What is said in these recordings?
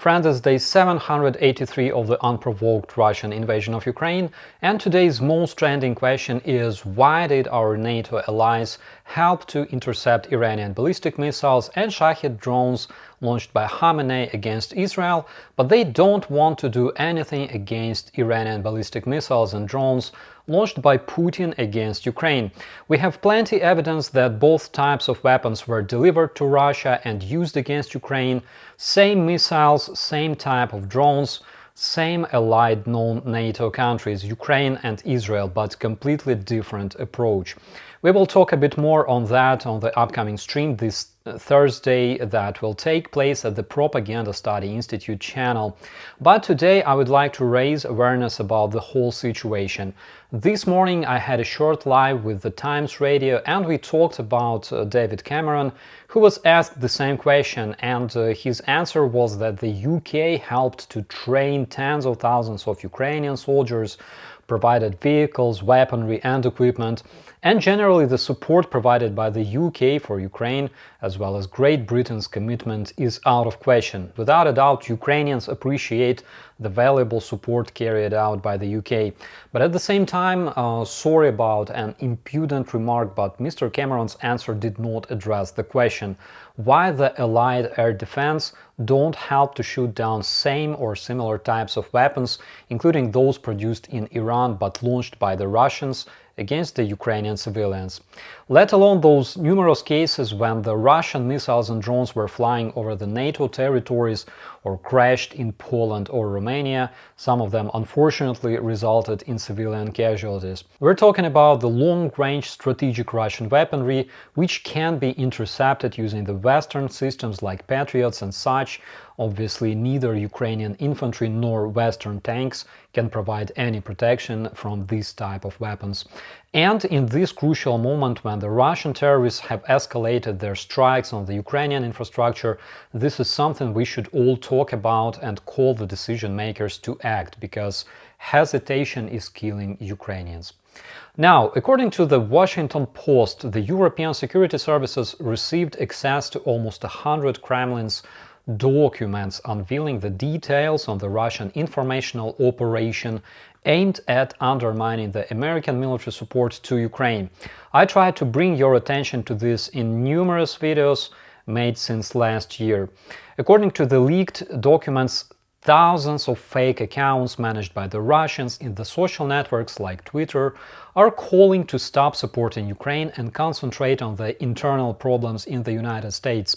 Friends, it's day 783 of the unprovoked Russian invasion of Ukraine, and today's most trending question is: why did our NATO allies help to intercept Iranian ballistic missiles and Shahed drones launched by Khamenei against Israel, but they don't want to do anything against Iranian ballistic missiles and drones launched by Putin against Ukraine? We have plenty evidence that both types of weapons were delivered to Russia and used against Ukraine. Same missiles, same type of drones, same allied non-NATO countries, Ukraine and Israel, but completely different approach. We will talk a bit more on that on the upcoming stream this Thursday that will take place at the Propaganda Study Institute channel. But today I would like to raise awareness about the whole situation. This morning I had a short live with the Times Radio and we talked about David Cameron, who was asked the same question, and his answer was that the UK helped to train tens of thousands of Ukrainian soldiers, provided vehicles, weaponry and equipment, and generally the support provided by the UK for Ukraine, as well as Great Britain's commitment, is out of question. Without a doubt, Ukrainians appreciate the valuable support carried out by the UK. But at the same time, sorry about an impudent remark, but Mr. Cameron's answer did not address the question why the Allied air defense don't help to shoot down same or similar types of weapons, including those produced in Iran but launched by the Russians against the Ukrainian civilians, let alone those numerous cases when the Russian missiles and drones were flying over the NATO territories or crashed in Poland or Romania. Some of them unfortunately resulted in civilian casualties. We're talking about the long-range strategic Russian weaponry, which can be intercepted using the Western systems like Patriots and such. Obviously, neither Ukrainian infantry nor Western tanks can provide any protection from this type of weapons. And in this crucial moment when the Russian terrorists have escalated their strikes on the Ukrainian infrastructure, this is something we should all talk about and call the decision makers to act, because hesitation is killing Ukrainians. Now, according to the Washington Post, the European security services received access to almost 100 Kremlin's documents unveiling the details on the Russian informational operation aimed at undermining the American military support to Ukraine. I tried to bring your attention to this in numerous videos made since last year. According to the leaked documents, thousands of fake accounts managed by the Russians in the social networks like Twitter are calling to stop supporting Ukraine and concentrate on the internal problems in the United States,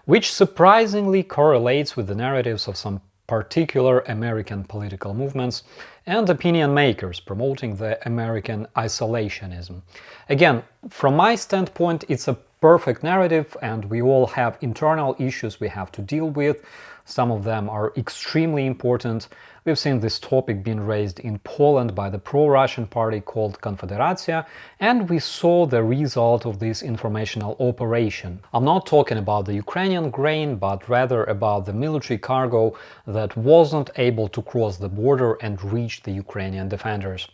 which surprisingly correlates with the narratives of some particular American political movements and opinion makers promoting the American isolationism. Again, from my standpoint, it's a perfect narrative and we all have internal issues we have to deal with. Some of them are extremely important. We've seen this topic being raised in Poland by the pro-Russian party called Konfederacja, and we saw the result of this informational operation. I'm not talking about the Ukrainian grain, but rather about the military cargo that wasn't able to cross the border and reach the Ukrainian defenders.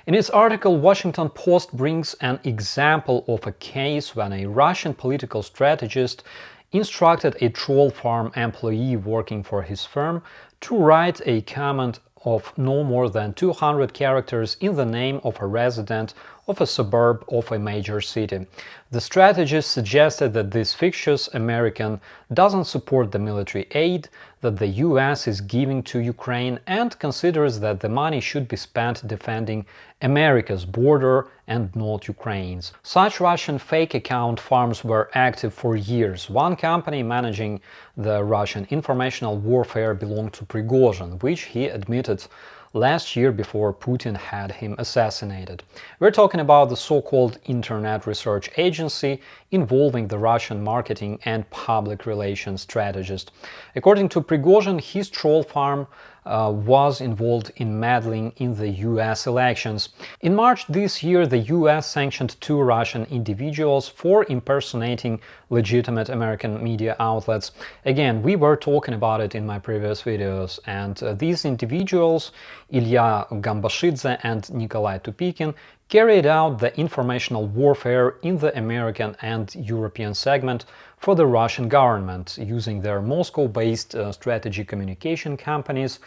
In its article, Washington Post brings an example of a case when a Russian political strategist instructed a troll farm employee working for his firm to write a comment of no more than 200 characters in the name of a resident of a suburb of a major city. The strategist suggested that this fictitious American doesn't support the military aid that the US is giving to Ukraine and considers that the money should be spent defending America's border and not Ukraine's. Such Russian fake account farms were active for years. One company managing the Russian informational warfare belonged to Prigozhin, which he admitted last year before Putin had him assassinated. We're talking about the so-called Internet Research Agency involving the Russian marketing and public relations strategist. According to Prigozhin, his troll farm was involved in meddling in the US elections. In March this year, the US sanctioned 2 Russian individuals for impersonating legitimate American media outlets. Again, we were talking about it in my previous videos, and these individuals, Ilya Gambashidze and Nikolai Tupikin, carried out the informational warfare in the American and European segment for the Russian government, using their Moscow-based strategy communication companies,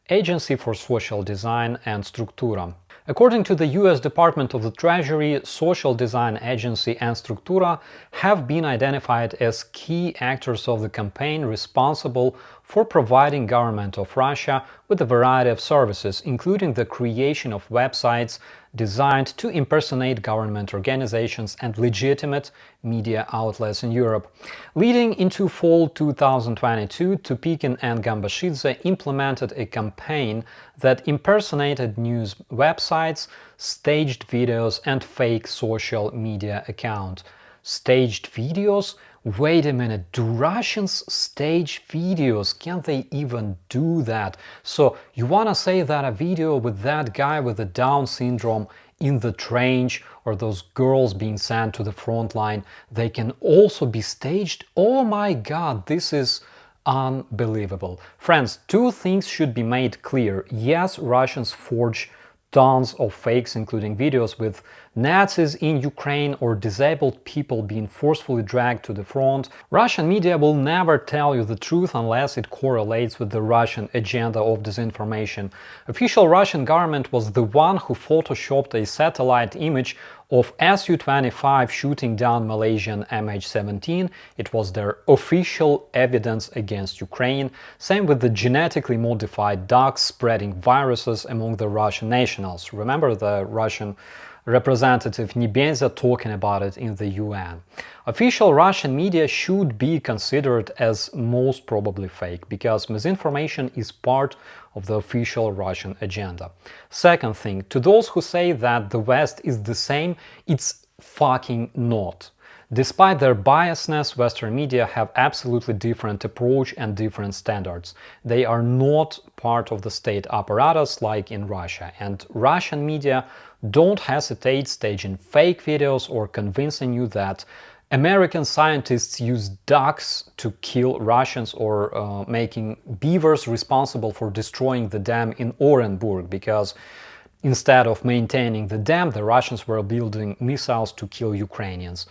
Agency for Social Design and Struktura. According to the US Department of the Treasury, Social Design Agency and Struktura have been identified as key actors of the campaign responsible for providing government of Russia with a variety of services, including the creation of websites designed to impersonate government organizations and legitimate media outlets in Europe. Leading into fall 2022, Tupikhin and Gambashidze implemented a campaign that impersonated news websites, staged videos and fake social media accounts. Staged videos? Wait a minute, do Russians stage videos? Can they even do that? So you wanna say that a video with that guy with the Down syndrome in the trench, or those girls being sent to the front line, they can also be staged? Oh my god, this is unbelievable. Friends, two things should be made clear. Yes, Russians forge tons of fakes, including videos with Nazis in Ukraine or disabled people being forcefully dragged to the front. Russian media will never tell you the truth unless it correlates with the Russian agenda of disinformation. Official Russian government was the one who photoshopped a satellite image of Su-25 shooting down Malaysian MH17. It was their official evidence against Ukraine. Same with the genetically modified ducks spreading viruses among the Russian nationals. Remember the Russian Representative Nebenzia talking about it in the UN. Official Russian media should be considered as most probably fake, because misinformation is part of the official Russian agenda. Second thing, to those who say that the West is the same, it's fucking not. Despite their biasness, Western media have absolutely different approach and different standards. They are not part of the state apparatus like in Russia, and Russian media don't hesitate staging fake videos or convincing you that American scientists use ducks to kill Russians, or making beavers responsible for destroying the dam in Orenburg, because instead of maintaining the dam, the Russians were building missiles to kill Ukrainians.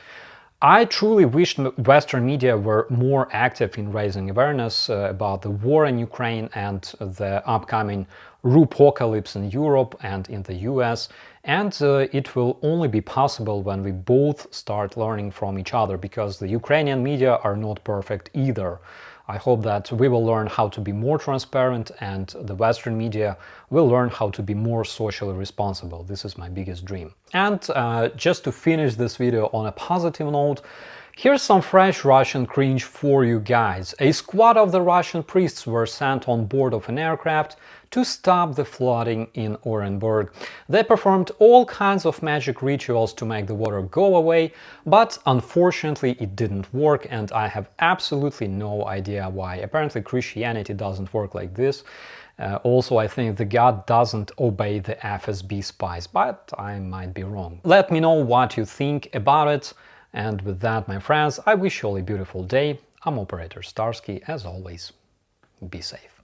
I truly wish Western media were more active in raising awareness about the war in Ukraine and the upcoming Rupocalypse in Europe and in the US, and it will only be possible when we both start learning from each other, because the Ukrainian media are not perfect either. I hope that we will learn how to be more transparent, and the Western media will learn how to be more socially responsible. This is my biggest dream. And just to finish this video on a positive note, here's some fresh Russian cringe for you guys. A squad of the Russian priests were sent on board of an aircraft to stop the flooding in Orenburg. They performed all kinds of magic rituals to make the water go away, but unfortunately it didn't work, and I have absolutely no idea why. Apparently Christianity doesn't work like this. Also, I think the God doesn't obey the FSB spies, but I might be wrong. Let me know what you think about it. And with that, my friends, I wish you all a beautiful day. I'm Operator Starsky. As always, be safe.